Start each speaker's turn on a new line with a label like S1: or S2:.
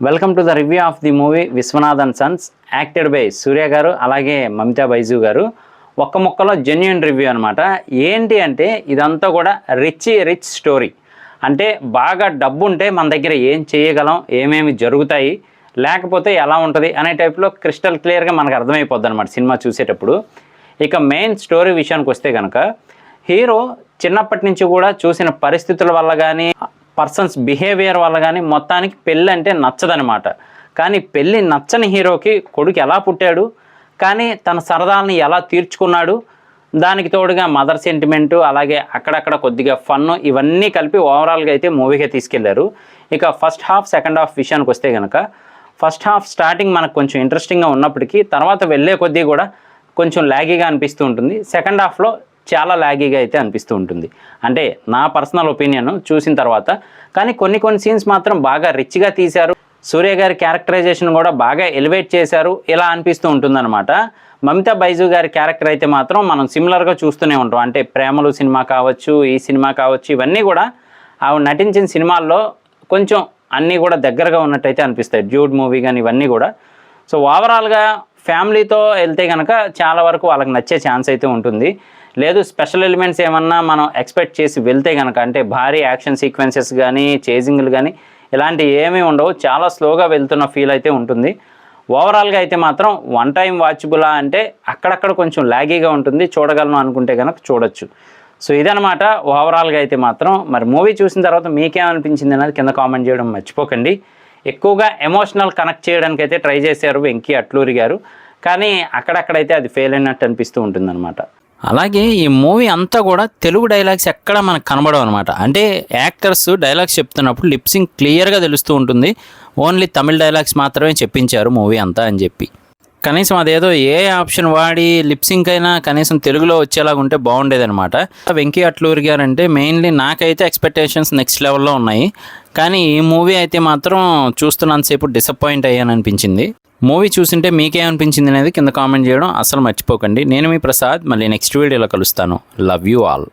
S1: Welcome to the review of the movie Vishwanath and sons acted by Suriya గారు అలాగే మమితా బైజు గారు. ఒక్క ముక్కలో జెన్యూన్ రివ్యూ అనమాట. ఏంటి అంటే ఇదంతా కూడా రిచ్ స్టోరీ. అంటే బాగా డబ్బు ఉంటే మన దగ్గర ఏం చేయగలం, ఏమేమి జరుగుతాయి, లేకపోతే ఎలా ఉంటుంది అనే టైప్లో క్రిస్టల్ క్లియర్గా మనకు అర్థమైపోద్ది అనమాట సినిమా చూసేటప్పుడు. ఇక మెయిన్ స్టోరీ విషయానికి వస్తే కనుక హీరో చిన్నప్పటి నుంచి కూడా చూసిన పరిస్థితుల వల్ల కానీ పర్సన్స్ బిహేవియర్ వల్ల కానీ మొత్తానికి పెళ్ళి అంటే నచ్చదనమాట. కానీ పెళ్ళి నచ్చని హీరోకి కొడుకు ఎలా పుట్టాడు, కానీ తన సరదాలని ఎలా తీర్చుకున్నాడు, దానికి తోడుగా మదర్ సెంటిమెంటు అలాగే అక్కడక్కడ కొద్దిగా ఫన్ను ఇవన్నీ కలిపి ఓవరాల్గా అయితే మూవీగా తీసుకెళ్లారు. ఇక ఫస్ట్ హాఫ్ సెకండ్ హాఫ్ విషయానికి వస్తే కనుక ఫస్ట్ హాఫ్ స్టార్టింగ్ మనకు కొంచెం ఇంట్రెస్టింగ్గా ఉన్నప్పటికీ తర్వాత వెళ్ళే కొద్దీ కూడా కొంచెం లాగీగా అనిపిస్తూ ఉంటుంది. సెకండ్ హాఫ్లో చాలా లాగీగా అయితే అనిపిస్తూ ఉంటుంది. అంటే నా పర్సనల్ ఒపీనియన్ చూసిన తర్వాత. కానీ కొన్ని సీన్స్ మాత్రం బాగా రిచ్గా తీశారు. సూర్య గారి క్యారెక్టరైజేషన్ కూడా బాగా ఎలివేట్ చేశారు. ఇలా అనిపిస్తూ ఉంటుందన్నమాట. మమితా బైజు గారి క్యారెక్టర్ అయితే మాత్రం మనం సిమిలర్గా చూస్తూనే ఉంటాం. అంటే ప్రేమలు సినిమా కావచ్చు, ఈ సినిమా కావచ్చు, ఇవన్నీ కూడా ఆవిడ నటించిన సినిమాల్లో కొంచెం అన్నీ కూడా దగ్గరగా ఉన్నట్టయితే అనిపిస్తాయి. డ్యూడ్ మూవీ కానీ ఇవన్నీ కూడా. సో ఓవరాల్గా ఫ్యామిలీతో వెళ్తే కనుక చాలా వరకు వాళ్ళకి నచ్చే ఛాన్స్ అయితే ఉంటుంది. లేదు స్పెషల్ ఎలిమెంట్స్ ఏమన్నా మనం ఎక్స్పెక్ట్ చేసి వెళ్తే కనుక అంటే భారీ యాక్షన్ సీక్వెన్సెస్ కానీ చేజింగ్లు కానీ ఇలాంటివి ఏమీ ఉండవు. చాలా స్లోగా వెళ్తున్న ఫీల్ అయితే ఉంటుంది. ఓవరాల్గా అయితే మాత్రం వన్ టైం వాచబులా అంటే అక్కడక్కడ కొంచెం లాగీగా ఉంటుంది. చూడగలను అనుకుంటే కనుక చూడొచ్చు. సో ఇదనమాట ఓవరాల్గా అయితే మాత్రం. మరి మూవీ చూసిన తర్వాత మీకేమనిపించింది అనేది కింద కామెంట్ చేయడం మర్చిపోకండి. ఎక్కువగా ఎమోషనల్ కనెక్ట్ చేయడానికి అయితే ట్రై చేశారు వెంకీ అట్లూరి గారు. కానీ అక్కడక్కడైతే అది ఫెయిల్ అయినట్టు అనిపిస్తూ ఉంటుందన్నమాట. అలాగే ఈ మూవీ అంతా కూడా తెలుగు డైలాగ్స్ ఎక్కడ మనకు కనబడవు అనమాట. అంటే యాక్టర్స్ డైలాగ్స్ చెప్తున్నప్పుడు లిప్సింగ్ క్లియర్గా తెలుస్తూ ఉంటుంది. ఓన్లీ తమిళ డైలాగ్స్ మాత్రమే చెప్పించారు మూవీ అంతా అని చెప్పి. కనీసం అదేదో ఏ ఆప్షన్ వాడి లిప్సింగ్ అయినా కనీసం తెలుగులో వచ్చేలాగా ఉంటే బాగుండేదనమాట. వెంకీ అట్లూరి గారు అంటే మెయిన్లీ నాకైతే ఎక్స్పెక్టేషన్స్ నెక్స్ట్ లెవెల్లో ఉన్నాయి. కానీ ఈ మూవీ అయితే మాత్రం చూస్తున్నంతసేపు డిసప్పాయింట్ అయ్యాను అనిపించింది. మూవీ చూసింటే మీకేమనిపించింది అనేది కింద కామెంట్ చేయడం అసలు మర్చిపోకండి. నేను మీ ప్రసాద్, మళ్ళీ నెక్స్ట్ వీడియోలో కలుస్తాను. Love you all.